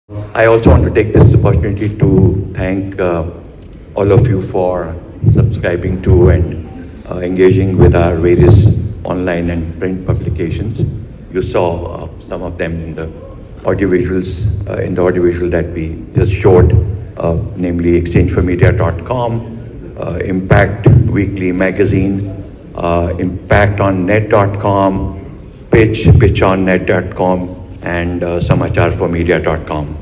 I also want to take this opportunity to thank all of you for subscribing to and engaging with our various online and print publications. You saw some of them in the audiovisual that we just showed, namely exchange4media.com, Impact Weekly Magazine, impactonnet.com, pitchonnet.com, and samachar4media.com.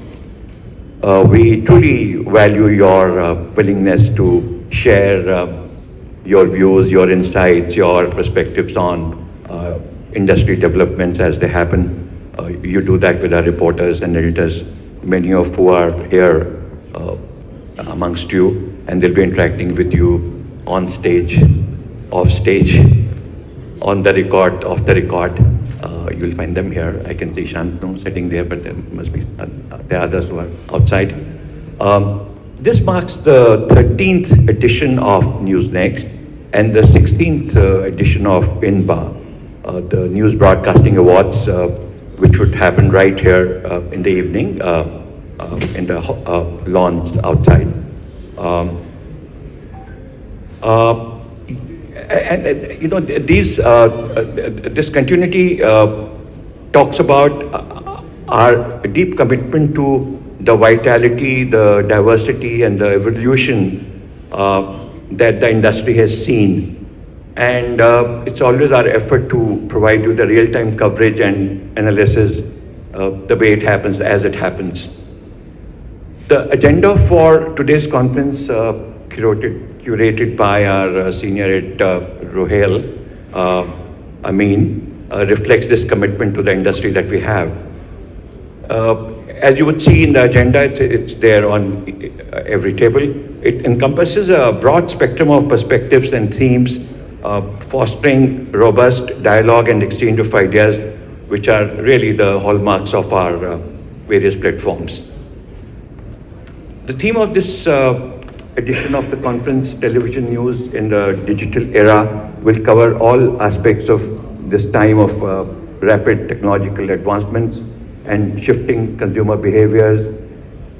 We truly value your willingness to share your views, your insights, your perspectives on industry developments as they happen. You do that with our reporters and editors, many of who are here amongst you, and they'll be interacting with you on stage, off stage, on the record, off the record. You'll find them here. I can see Shantanu sitting there, but there must be there are others who are outside. This marks the 13th edition of NewsNext and the 16th edition of INBA, the News Broadcasting Awards, which would happen right here in the evening in the lawns outside. And you know, this continuity talks about our deep commitment to the vitality, the diversity, and the evolution that the industry has seen. And it's always our effort to provide you the real-time coverage and analysis the way it happens, as it happens. The agenda for today's conference, curated by our senior editor, Rohel Amin, reflects this commitment to the industry that we have. As you would see in the agenda, it's there on every table. It encompasses a broad spectrum of perspectives and themes, fostering robust dialogue and exchange of ideas, which are really the hallmarks of our various platforms. The theme of this edition of the conference, Television News in the Digital Era, will cover all aspects of this time of rapid technological advancements and shifting consumer behaviors,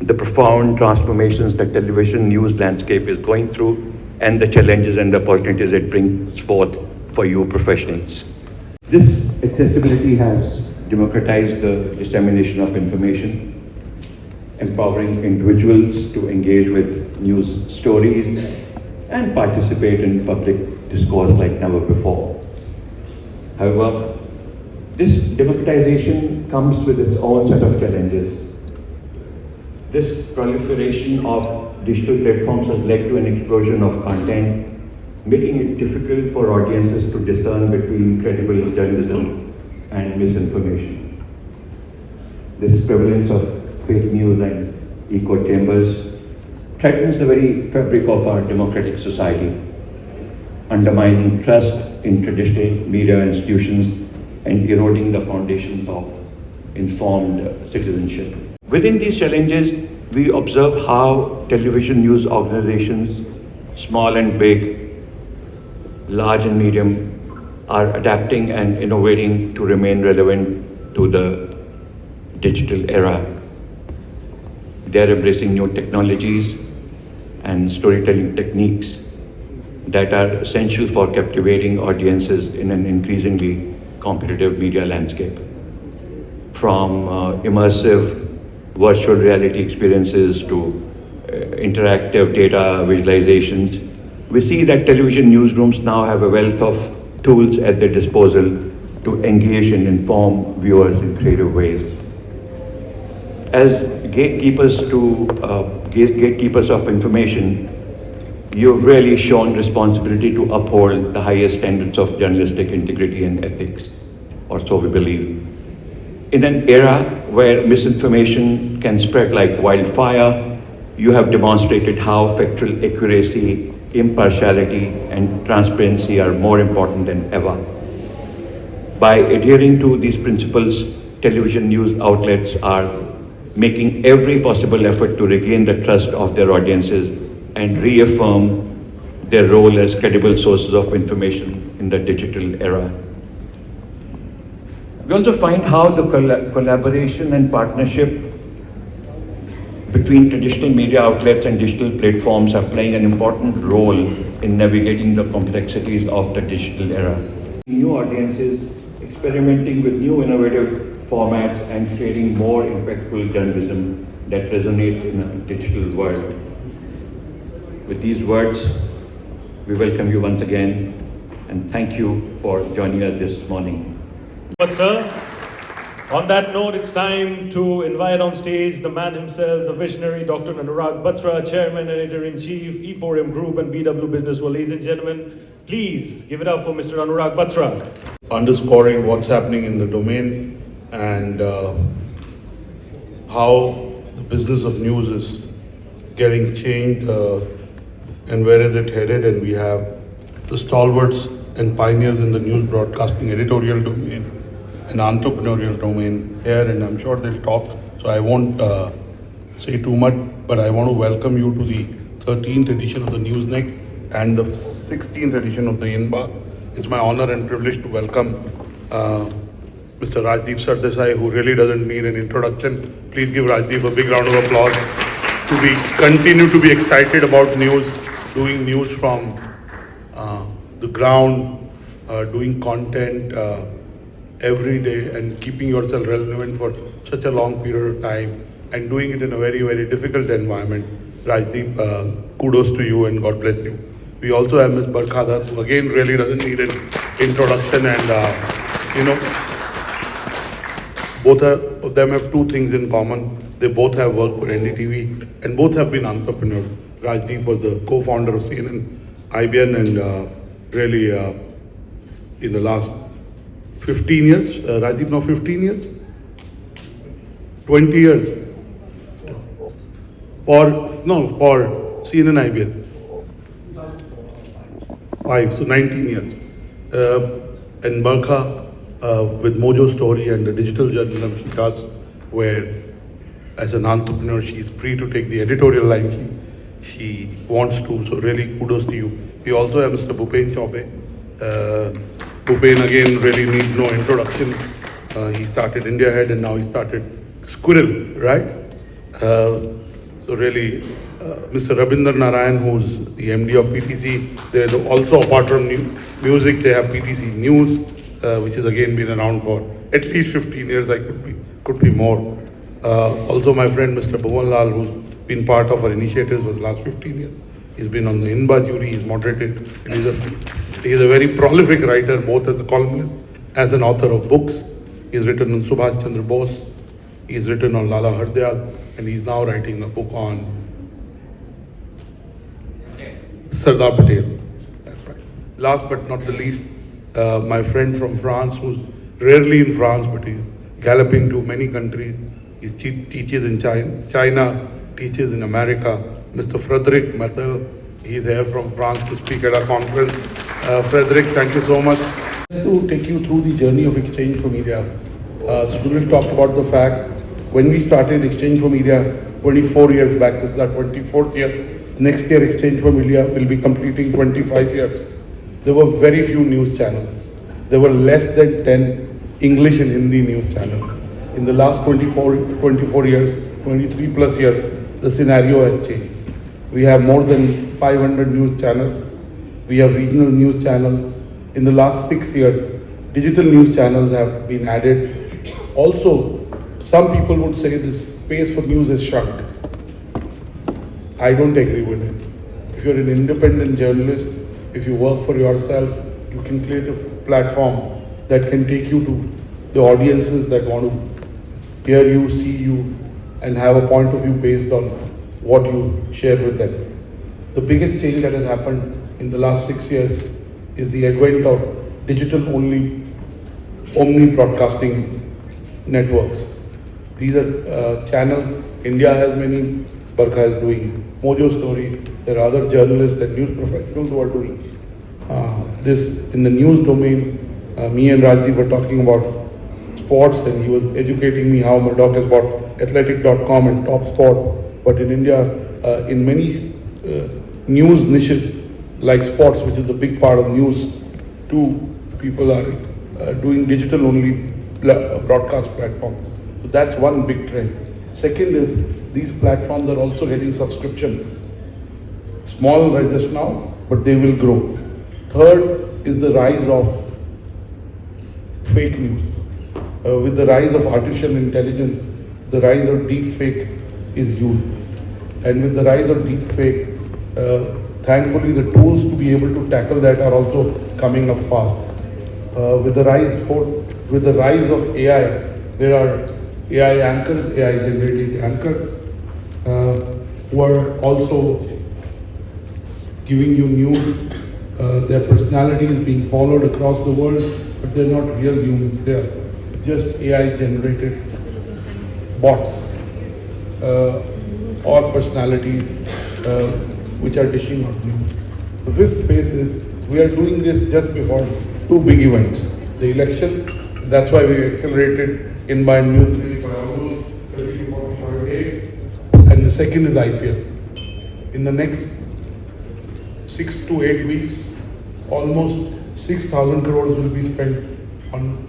the profound transformations that television news landscape is going through, and the challenges and the opportunities it brings forth for you professionals. This accessibility has democratized the dissemination of information, empowering individuals to engage with news stories and participate in public discourse like never before. However, this democratization comes with its own set of challenges. This proliferation of digital platforms has led to an explosion of content, making it difficult for audiences to discern between credible journalism and misinformation. This prevalence of fake news and echo chambers threatens the very fabric of our democratic society, undermining trust in traditional media institutions and eroding the foundation of informed citizenship. Within these challenges, we observe how television news organizations, small and big, large and medium, are adapting and innovating to remain relevant to the digital era. They're embracing new technologies and storytelling techniques that are essential for captivating audiences in an increasingly competitive media landscape. From immersive virtual reality experiences to interactive data visualizations, we see that television newsrooms now have a wealth of tools at their disposal to engage and inform viewers in creative ways. As gatekeepers of information, you've really shown responsibility to uphold the highest standards of journalistic integrity and ethics, or so we believe. In an era where misinformation can spread like wildfire, you have demonstrated how factual accuracy, impartiality, and transparency are more important than ever. By adhering to these principles, television news outlets are making every possible effort to regain the trust of their audiences and reaffirm their role as credible sources of information in the digital era. We also find how the collaboration and partnership between traditional media outlets and digital platforms are playing an important role in navigating the complexities of the digital era. New audiences, experimenting with new innovative formats and creating more impactful journalism that resonates in a digital world. With these words, we welcome you once again and thank you for joining us this morning. But sir, on that note, it's time to invite on stage the man himself, the visionary Dr. Annurag Batra, Chairman and Editor-in-Chief, e4m Group and BW Business World. Ladies and gentlemen, please give it up for Mr. Annurag Batra. Underscoring what's happening in the domain and how the business of news is getting changed and where is it headed, and we have the stalwarts and pioneers in the news broadcasting editorial domain and entrepreneurial domain here, and I'm sure they'll talk, so I won't say too much, but I want to welcome you to the 13th edition of the NewsNext and the 16th edition of the INBA. It's my honor and privilege to welcome Mr. Rajdeep Sardesai, who really doesn't need an introduction. Please give Rajdeep a big round of applause. Continue to be excited about news, doing news from the ground, doing content every day and keeping yourself relevant for such a long period of time and doing it in a very, very difficult environment. Rajdeep, kudos to you and God bless you. We also have Ms. Batra, who again really doesn't need an introduction, and both of them have two things in common. They both have worked for NDTV and both have been entrepreneurs. Rajdeep was the co-founder of CNN, IBN, and really in the last 15 years, Rajdeep, now 15 years? 20 years? For CNN, IBN. 5, so 19 years. And Barkha with Mojo Story and the digital journalism she does, where as an entrepreneur she is free to take the editorial line she wants to, so really kudos to you. We also have Mr. Bhupen Chaube. Bhupen again really needs no introduction. He started India Head and now he started Squirrel, right? So really, Mr. Rabindra Narayan, who's the MD of PTC, they're also, apart from music, they have PTC News, which has again been around for at least 15 years, could be more. Also my friend Mr. Bhuvan Lal, who's been part of our initiatives for the last 15 years. He's been on the INBA jury, he's moderated, and he's a very prolific writer, both as a columnist, as an author of books. He's written on Subhash Chandra Bose, he's written on Lala Hardyal, and he's now writing a book on Sardar Patel. That's right. Last but not the least, my friend from France, who's rarely in France, but he's galloping to many countries. He teaches in China, teaches in America. Mr. Frederick Mattel, he's here from France to speak at our conference. Frederick, thank you so much. To take you through the journey of exchange4media. Sunil talked about the fact when we started exchange4media 24 years back, this is our 24th year. Next year exchange4media will be completing 25 years. There were very few news channels. There were less than 10 English and Hindi news channels. In the last 24 years, 23 plus years, the scenario has changed. We have more than 500 news channels. We have regional news channels. In the last 6 years, digital news channels have been added. Also, some people would say this space for news has shrunk. I don't agree with it. If you're an independent journalist, if you work for yourself, you can create a platform that can take you to the audiences that want to hear you, see you, and have a point of view based on what you share with them. The biggest change that has happened in the last 6 years is the advent of digital-only omni-broadcasting networks. These are channels, India has many, Barkha is doing Mojo Story, there are other journalists and news professionals who are doing this in the news domain. Me and Rajdeep were talking about sports, and he was educating me how Murdoch has bought athletic.com and Top Sport. But in India, in many news niches like sports, which is a big part of news, too, people are doing digital-only broadcast platforms. So that's one big trend. Second is these platforms are also getting subscriptions. Small rises now, but they will grow. Third is the rise of fake news. With the rise of artificial intelligence, the rise of deep fake is used. And with the rise of deep fake, thankfully the tools to be able to tackle that are also coming up fast. With the rise of AI, there are AI anchors, AI generated anchors, who are also giving you news. Their personality is being followed across the world, but they're not real humans. They're just AI generated bots or personalities which are dishing out news. The fifth phase is we are doing this just before two big events. The election, that's why we accelerated in by news by almost 30 to 45 days. And the second is IPL. In the next 6 to 8 weeks, almost 6,000 crores will be spent on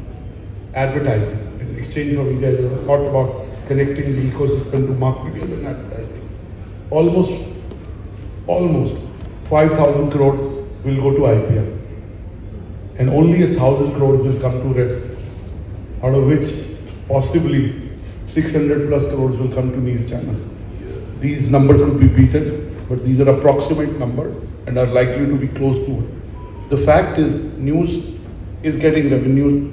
advertising. In exchange4media, there was a lot about connecting the ecosystem to marketing and advertising. Almost 5,000 crores will go to IPL. And only 1,000 crores will come to rest, out of which possibly 600 plus crores will come to news channels. These numbers will be beaten, but these are approximate numbers and are likely to be close to it. The fact is, news is getting revenue,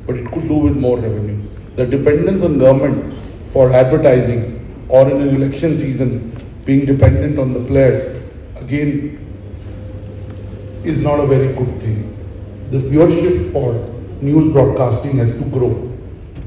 but it could do with more revenue. The dependence on government for advertising or in an election season being dependent on the players, again, is not a very good thing. The viewership for news broadcasting has to grow.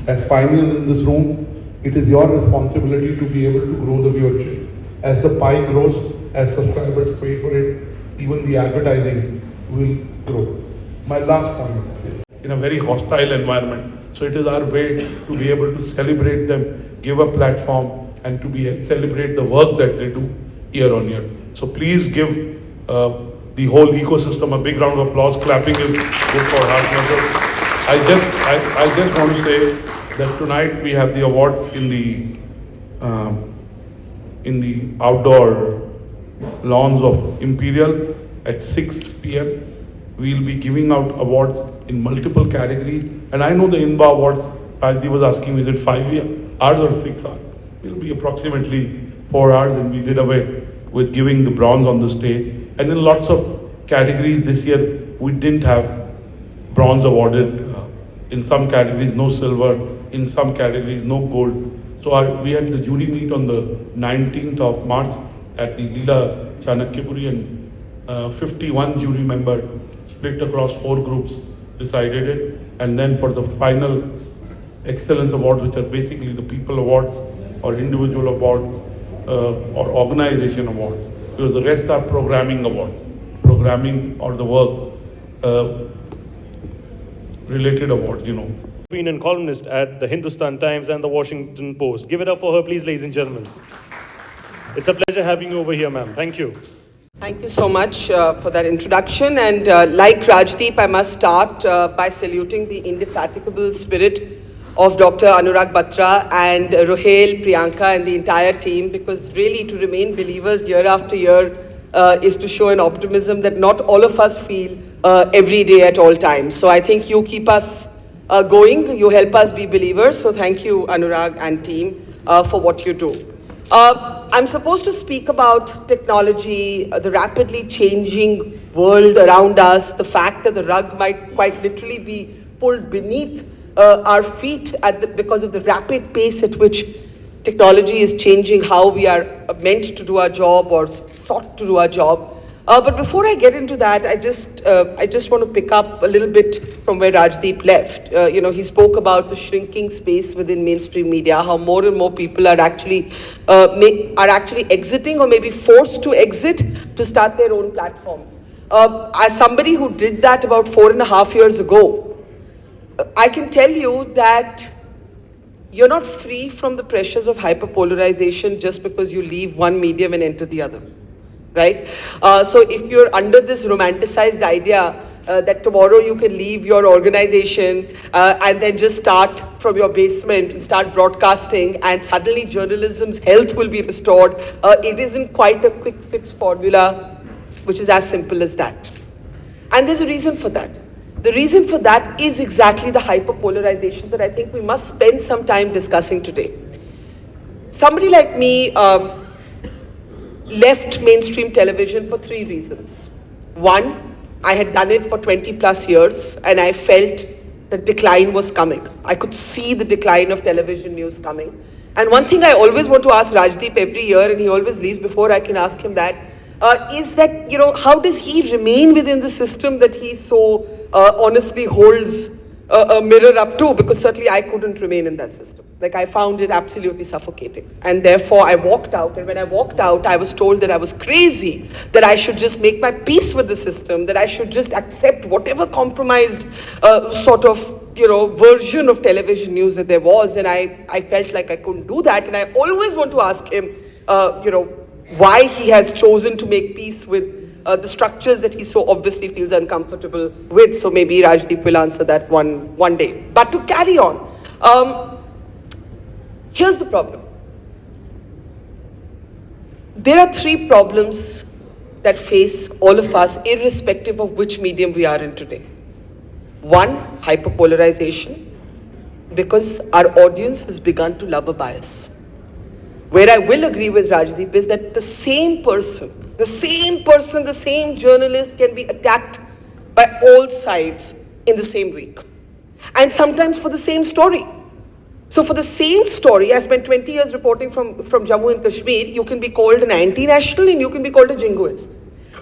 As pioneers in this room, it is your responsibility to be able to grow the viewership. As the pie grows, as subscribers pay for it, even the advertising will grow. My last point is, in a very hostile environment, so it is our way to be able to celebrate them, give a platform, and to celebrate the work that they do year on year. So please give the whole ecosystem a big round of applause. Clapping is good for heart. I just want to say that tonight we have the award in the outdoor lawns of Imperial at 6 p.m. We'll be giving out awards in multiple categories. And I know the INBA awards, Rajdi was asking me, is it 5 hours or 6 hours? It will be approximately 4 hours, and we did away with giving the bronze on the stage. And in lots of categories this year, we didn't have bronze awarded. In some categories, no silver. In some categories, no gold. So we had the jury meet on the 19th of March at the Leela Chanakyapuri, and 51 jury members split across 4 groups decided it. And then for the final excellence awards, which are basically the people awards or individual award or organization award, because the rest are programming awards, programming or the work related awards, you know. Opinion columnist at the Hindustan Times and the Washington Post. Give it up for her, please, ladies and gentlemen. It's a pleasure having you over here, ma'am. Thank you. Thank you so much for that introduction. And like Rajdeep, I must start by saluting the indefatigable spirit of Dr. Annurag Batra and Ruhail, Priyanka and the entire team, because really to remain believers year after year is to show an optimism that not all of us feel every day at all times. So I think you keep us going, you help us be believers. So thank you, Annurag and team, for what you do. I'm supposed to speak about technology, the rapidly changing world around us, the fact that the rug might quite literally be pulled beneath our feet because of the rapid pace at which technology is changing how we are meant to do our job or sought to do our job. But before I get into that, I just want to pick up a little bit from where Rajdeep left. He spoke about the shrinking space within mainstream media, how more and more people are actually exiting or maybe forced to exit to start their own platforms. As somebody who did that about 4.5 years ago, I can tell you that you're not free from the pressures of hyperpolarization just because you leave one medium and enter the other. Right? So if you're under this romanticized idea that tomorrow you can leave your organization and then just start from your basement and start broadcasting, and suddenly journalism's health will be restored. It isn't quite a quick fix formula, which is as simple as that. And there's a reason for that. The reason for that is exactly the hyperpolarization that I think we must spend some time discussing today. Somebody like me left mainstream television for 3 reasons. One, I had done it for 20 plus years and I felt the decline was coming. I could see the decline of television news coming. And one thing I always want to ask Rajdeep every year, and he always leaves before I can ask him that, is that, how does he remain within the system that he so honestly holds a mirror up to? Because certainly I couldn't remain in that system. Like, I found it absolutely suffocating. And therefore I walked out. And when I walked out, I was told that I was crazy, that I should just make my peace with the system, that I should just accept whatever compromised sort of, version of television news that there was. And I felt like I couldn't do that. And I always want to ask him, why he has chosen to make peace with the structures that he so obviously feels uncomfortable with. So maybe Rajdeep will answer that one day. But to carry on, here's the problem. There are 3 problems that face all of us, irrespective of which medium we are in today. 1, hyperpolarization, because our audience has begun to love a bias. Where I will agree with Rajdeep is that the same journalist can be attacked by all sides in the same week. And sometimes for the same story. So for the same story, I spent 20 years reporting from Jammu and Kashmir, you can be called an anti-national and you can be called a jingoist.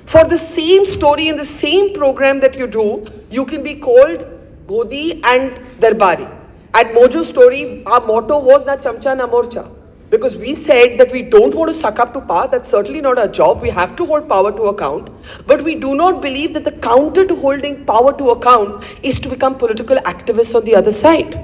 For the same story in the same program that you do, you can be called Godi and Darbari. At Mojo Story, our motto was na chamcha na morcha. Because we said that we don't want to suck up to power. That's certainly not our job. We have to hold power to account. But we do not believe that the counter to holding power to account is to become political activists on the other side.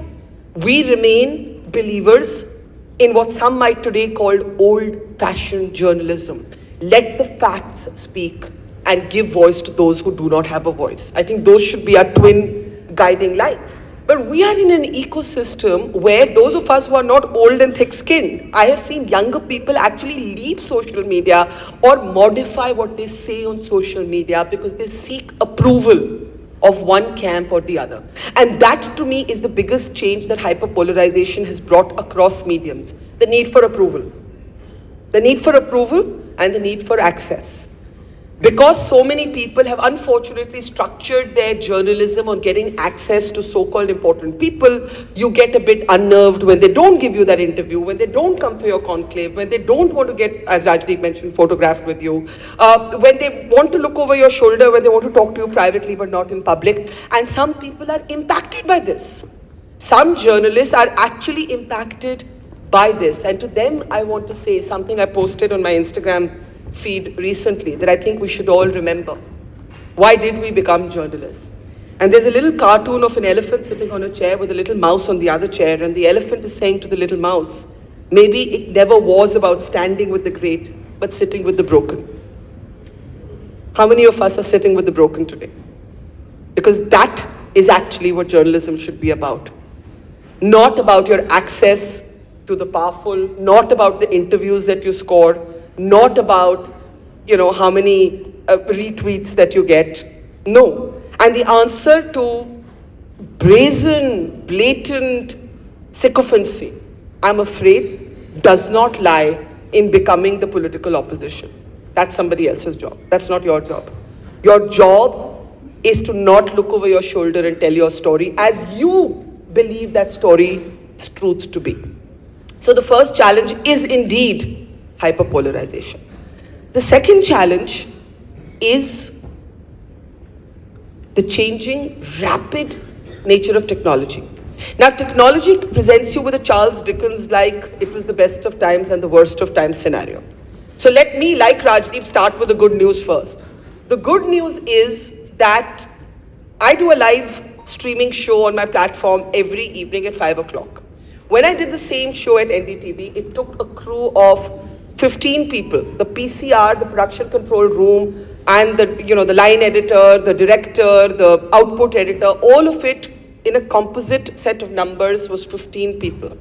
We remain believers in what some might today call old-fashioned journalism. Let the facts speak and give voice to those who do not have a voice. I think those should be our twin guiding lights. But we are in an ecosystem where those of us who are not old and thick-skinned, I have seen younger people actually leave social media or modify what they say on social media because they seek approval of one camp or the other. And that to me is the biggest change that hyperpolarization has brought across mediums. The need for approval. The need for approval and the need for access. Because so many people have unfortunately structured their journalism on getting access to so-called important people, you get a bit unnerved when they don't give you that interview, when they don't come for your conclave, when they don't want to get, as Rajdeep mentioned, photographed with you, when they want to look over your shoulder, when they want to talk to you privately but not in public. And some people are impacted by this. Some journalists are actually impacted by this. And to them, I want to say something I posted on my Instagram feed recently that I think we should all remember. Why did we become journalists? And there's a little cartoon of an elephant sitting on a chair with a little mouse on the other chair, and the elephant is saying to the little mouse, maybe it never was about standing with the great, but sitting with the broken. How many of us are sitting with the broken today? Because that is actually what journalism should be about. Not about your access to the powerful, not about the interviews that you score, not about, how many retweets that you get. No. And the answer to brazen, blatant sycophancy, I'm afraid, does not lie in becoming the political opposition. That's somebody else's job. That's not your job. Your job is to not look over your shoulder and tell your story as you believe that story's truth to be. So the first challenge is indeed hyperpolarization. The second challenge is the changing, rapid nature of technology. Now, technology presents you with a Charles Dickens like it was the best of times and the worst of times scenario. So let me, like Rajdeep, start with the good news first. The good news is that I do a live streaming show on my platform every evening at 5 o'clock. When I did the same show at NDTV, it took a crew of 15 people, the PCR, the production control room, and the line editor, the director, the output editor, all of it in a composite set of numbers was 15 people.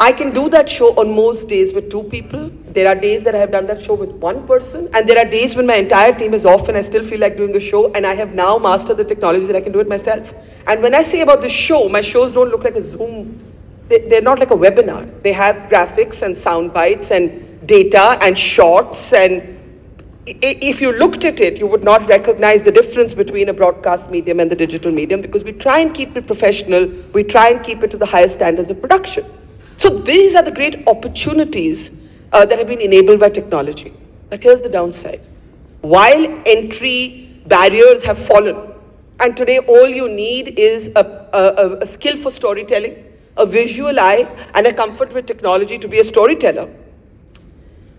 I can do that show on most days with 2 people. There are days that I have done that show with 1 person, and there are days when my entire team is off and I still feel like doing the show, and I have now mastered the technology that I can do it myself. And when I say about this show, my shows don't look like a Zoom. They're not like a webinar. They have graphics and sound bites and data and shorts, and if you looked at it, you would not recognize the difference between a broadcast medium and the digital medium, because we try and keep it professional. We try and keep it to the highest standards of production. So these are the great opportunities that have been enabled by technology. But here's the downside. While entry barriers have fallen, and today all you need is a skill for storytelling, a visual eye, and a comfort with technology to be a storyteller.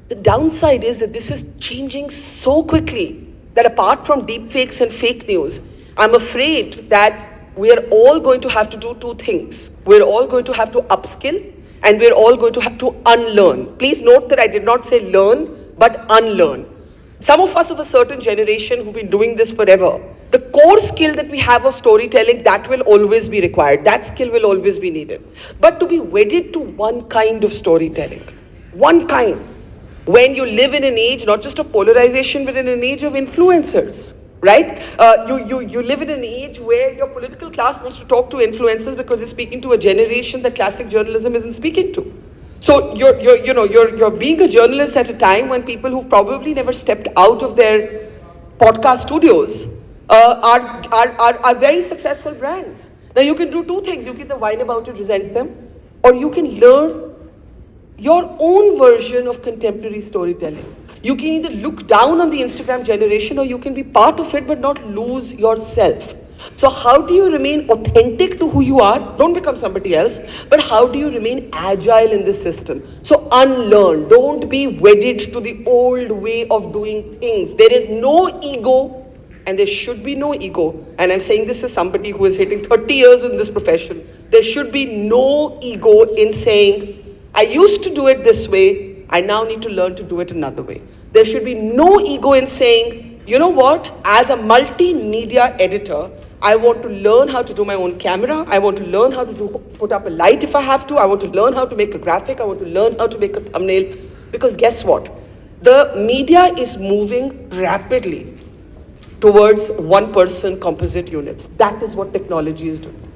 The downside is that this is changing so quickly that apart from deepfakes and fake news, I'm afraid that we are all going to have to do 2 things. We're all going to have to upskill, and we're all going to have to unlearn. Please note that I did not say learn, but unlearn. Some of us of a certain generation who've been doing this forever, the core skill that we have of storytelling, that will always be required. That skill will always be needed. But to be wedded to one kind of storytelling, one kind, when you live in an age, not just of polarization, but in an age of influencers, right? You live in an age where your political class wants to talk to influencers because they're speaking to a generation that classic journalism isn't speaking to. So you're being a journalist at a time when people who've probably never stepped out of their podcast studios are very successful brands. Now you can do 2 things. You can either whine about it, resent them, or you can learn your own version of contemporary storytelling. You can either look down on the Instagram generation, or you can be part of it but not lose yourself. So how do you remain authentic to who you are? Don't become somebody else, but how do you remain agile in this system? So unlearn. Don't be wedded to the old way of doing things. There is no ego, and there should be no ego. And I'm saying this as somebody who is hitting 30 years in this profession. There should be no ego in saying, I used to do it this way, I now need to learn to do it another way. There should be no ego in saying, you know what, as a multimedia editor, I want to learn how to do my own camera, I want to learn how to put up a light if I have to, I want to learn how to make a graphic, I want to learn how to make a thumbnail. Because guess what? The media is moving rapidly towards 1-person composite units. That is what technology is doing.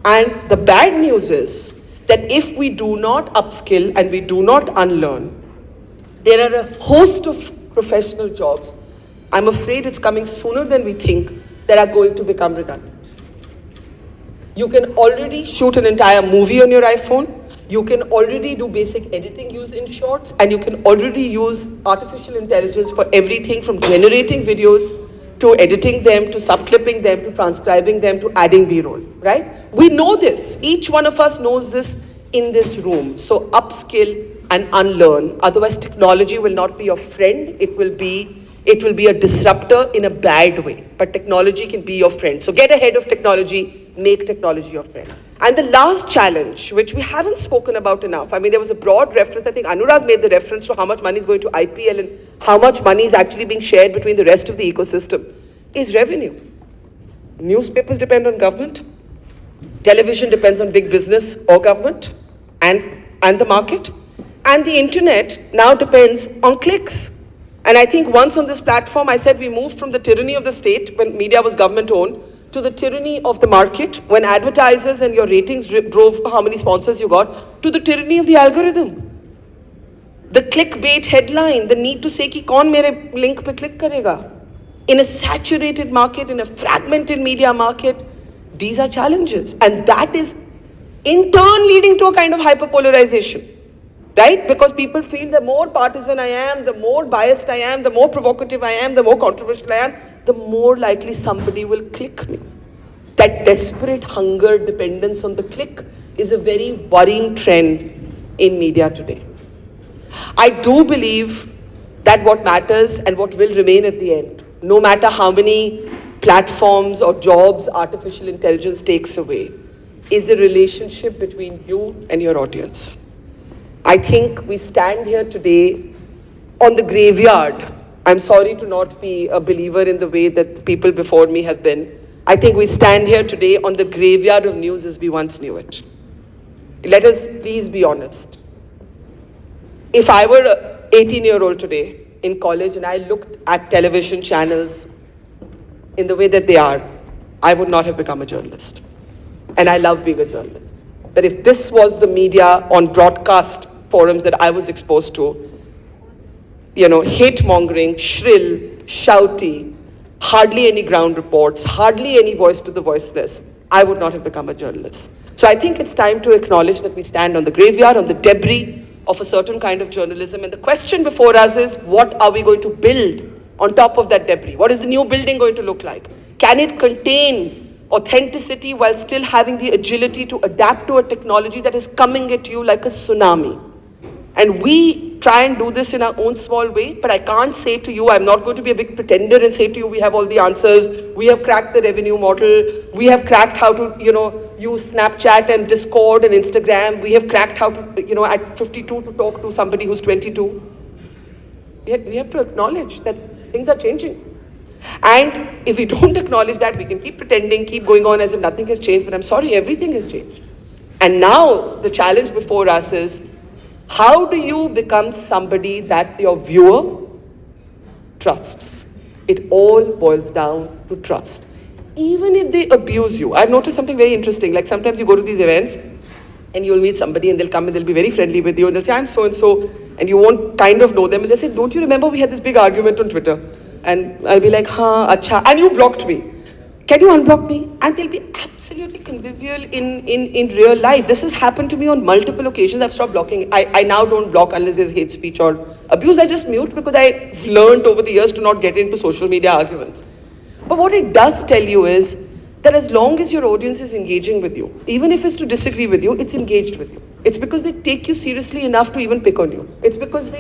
And the bad news is that if we do not upskill and we do not unlearn, there are a host of professional jobs, I'm afraid it's coming sooner than we think, that are going to become redundant. You can already shoot an entire movie on your iPhone, you can already do basic editing using shorts, and you can already use artificial intelligence for everything from generating videos to editing them, to subclipping them, to transcribing them, to adding B-roll, right? We know this. Each one of us knows this in this room. So upskill and unlearn. Otherwise, technology will not be your friend. It will be a disruptor in a bad way. But technology can be your friend. So get ahead of technology. Make technology your friend. And the last challenge, which we haven't spoken about enough, I mean, there was a broad reference. I think Annurag made the reference to how much money is going to IPL and how much money is actually being shared between the rest of the ecosystem, is revenue. Newspapers depend on government. Television depends on big business or government and the market. And the internet now depends on clicks. And I think once on this platform, I said we moved from the tyranny of the state when media was government owned to the tyranny of the market when advertisers and your ratings drove how many sponsors you got, to the tyranny of the algorithm. The clickbait headline, the need to say ki kaun mere link pe click karega. In a saturated market, in a fragmented media market, these are challenges. And that is in turn leading to a kind of hyperpolarization, right? Because people feel the more partisan I am, the more biased I am, the more provocative I am, the more controversial I am, the more likely somebody will click me. That desperate hunger, dependence on the click is a very worrying trend in media today. I do believe that what matters and what will remain at the end, no matter how many platforms or jobs artificial intelligence takes away, is the relationship between you and your audience. I think we stand here today on the graveyard I'm sorry to not be a believer in the way that the people before me have been. I think we stand here today on the graveyard of news as we once knew it. Let us please be honest. If I were an 18-year-old today in college and I looked at television channels in the way that they are, I would not have become a journalist. And I love being a journalist. But if this was the media on broadcast forums that I was exposed to, hate-mongering, shrill, shouty, hardly any ground reports, hardly any voice to the voiceless, I would not have become a journalist. So I think it's time to acknowledge that we stand on the graveyard, on the debris of a certain kind of journalism. And the question before us is, what are we going to build on top of that debris? What is the new building going to look like? Can it contain authenticity while still having the agility to adapt to a technology that is coming at you like a tsunami? And we try and do this in our own small way, but I can't say to you, I'm not going to be a big pretender and say to you, we have all the answers, we have cracked the revenue model, we have cracked how to, use Snapchat and Discord and Instagram, we have cracked how to, at 52 to talk to somebody who's 22. We have to acknowledge that things are changing. And if we don't acknowledge that, we can keep pretending, keep going on as if nothing has changed, but I'm sorry, everything has changed. And now the challenge before us is, how do you become somebody that your viewer trusts? It all boils down to trust. Even if they abuse you. I've noticed something very interesting. Like sometimes you go to these events and you'll meet somebody and they'll come and they'll be very friendly with you and they'll say, I'm so-and-so, and you won't kind of know them. And they'll say, don't you remember we had this big argument on Twitter? And I'll be like, acha, and you blocked me. Can you unblock me? And they'll be absolutely convivial in real life. This has happened to me on multiple occasions. I've stopped blocking. I now don't block unless there's hate speech or abuse. I just mute because I've learned over the years to not get into social media arguments. But what it does tell you is that as long as your audience is engaging with you, even if it's to disagree with you, it's engaged with you. It's because they take you seriously enough to even pick on you. It's because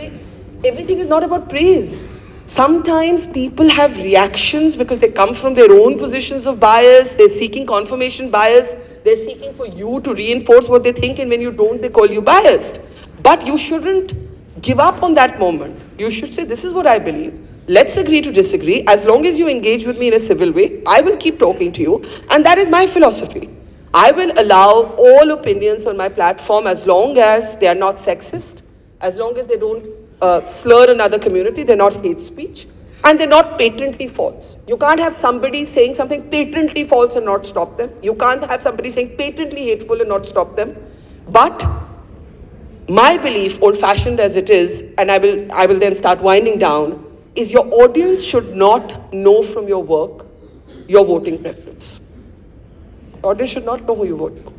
everything is not about praise. Sometimes people have reactions because they come from their own positions of bias, they're seeking confirmation bias, they're seeking for you to reinforce what they think, and when you don't, they call you biased. But you shouldn't give up on that moment. You should say, this is what I believe. Let's agree to disagree. As long as you engage with me in a civil way, I will keep talking to you, and that is my philosophy. I will allow all opinions on my platform as long as they are not sexist, as long as they don't slur another community, they're not hate speech, and they're not patently false. You can't have somebody saying something patently false and not stop them. You can't have somebody saying patently hateful and not stop them. But my belief, old-fashioned as it is, and I will then start winding down, is your audience should not know from your work your voting preference. Your audience should not know who you vote for.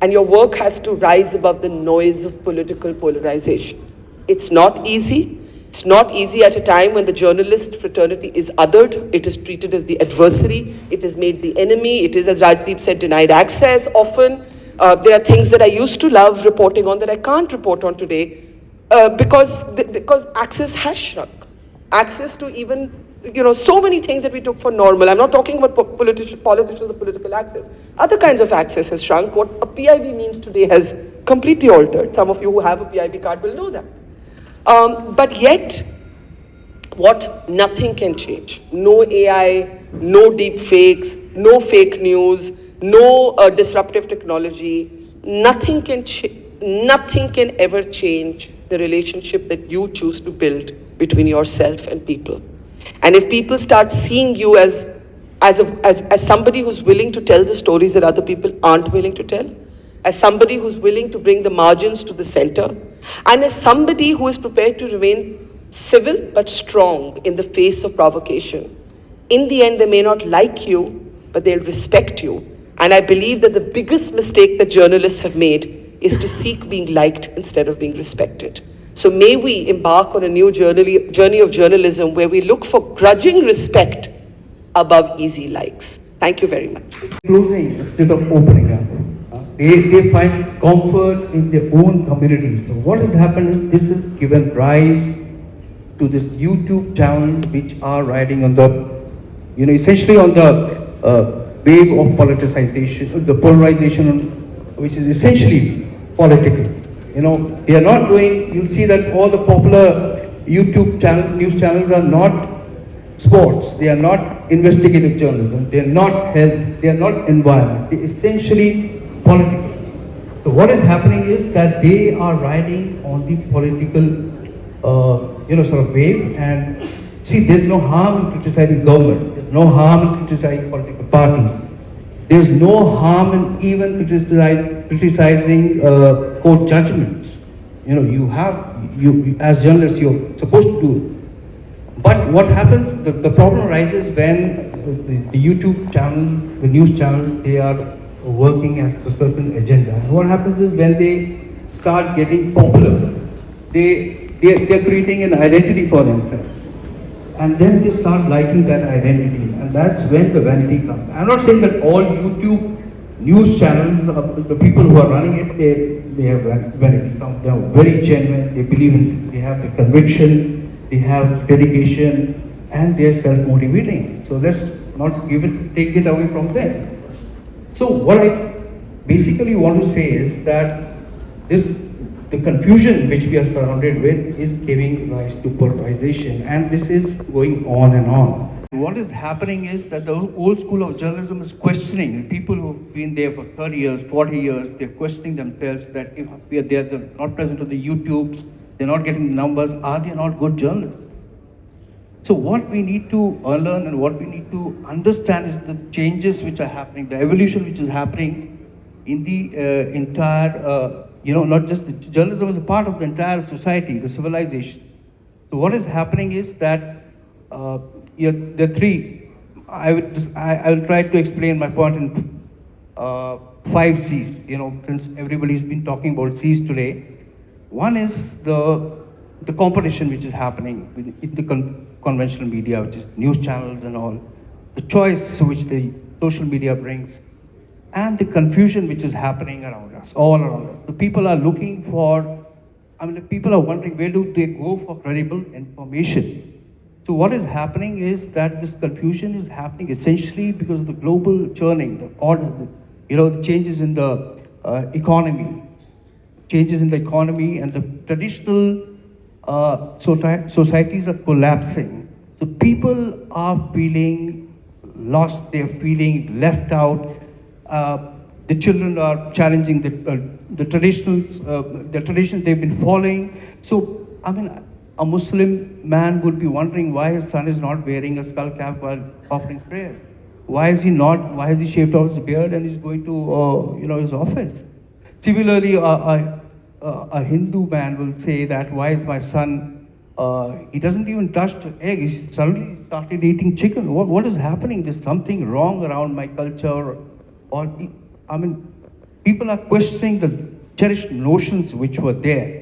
And your work has to rise above the noise of political polarization. It's not easy. It's not easy at a time when the journalist fraternity is othered. It is treated as the adversary. It is made the enemy. It is, as Rajdeep said, denied access. Often, there are things that I used to love reporting on that I can't report on today because access has shrunk. Access to even, so many things that we took for normal. I'm not talking about politicians or political access. Other kinds of access has shrunk. What a PIB means today has completely altered. Some of you who have a PIB card will know that. But yet, nothing can change. No AI, no deep fakes, no fake news, no disruptive technology. Nothing can ever change the relationship that you choose to build between yourself and people. And if people start seeing you as somebody who's willing to tell the stories that other people aren't willing to tell, as somebody who's willing to bring the margins to the center, and as somebody who is prepared to remain civil but strong in the face of provocation, in the end they may not like you, but they'll respect you. And I believe that the biggest mistake that journalists have made is to seek being liked instead of being respected. So may we embark on a new journey of journalism where we look for grudging respect above easy likes. Thank you very much. Closing instead of opening up. They find comfort in their own communities. So what has happened is this has given rise to this YouTube channels which are riding on the, essentially on the wave of politicization, the polarization, which is essentially political. They are not doing, you'll see that all the popular news channels are not sports, they are not investigative journalism, they are not health, they are not environment, they are essentially political. So what is happening is that they are riding on the political, sort of wave. And see, there's no harm in criticizing government. There's no harm in criticizing political parties. There's no harm in even criticizing court judgments. You as journalists, you're supposed to do it. But what happens? The problem arises when the YouTube channels, the news channels, they are working as a certain agenda. And what happens is when they start getting popular, they're creating an identity for themselves. And then they start liking that identity. And that's when the vanity comes. I'm not saying that all YouTube news channels, the people who are running it, they have vanity. Some they are very genuine, they believe in it, they have the conviction, they have dedication, and they're self-motivating. So let's not take it away from them. So what I basically want to say is that the confusion which we are surrounded with is giving rise to polarization, and this is going on and on. What is happening is that the old school of journalism is questioning people who've been there for 30 years, 40 years, they're questioning themselves that if they're not present on the YouTubes, they're not getting the numbers, are they not good journalists? So what we need to learn and what we need to understand is the changes which are happening, the evolution which is happening in the entire, not just the journalism is a part of the entire society, the civilization. So what is happening is that there are three. I will try to explain my point in 5 C's. Since everybody's been talking about C's today, one is the competition which is happening in the conventional media, which is news channels and all, the choice which the social media brings, and the confusion which is happening around us, all around us. The people are looking for, people are wondering where do they go for credible information. So what is happening is that this confusion is happening essentially because of the global churning, the order, the changes in the economy, and the traditional societies are collapsing. So people are feeling lost, they're feeling left out. The children are challenging the traditions they've been following. So, a Muslim man would be wondering why his son is not wearing a skull cap while offering prayer. Why is he shaved off his beard and he's going to, his office? Similarly, a Hindu man will say that why is my son, he doesn't even touch the egg, he suddenly started eating chicken. What is happening? There's something wrong around my culture. People are questioning the cherished notions which were there.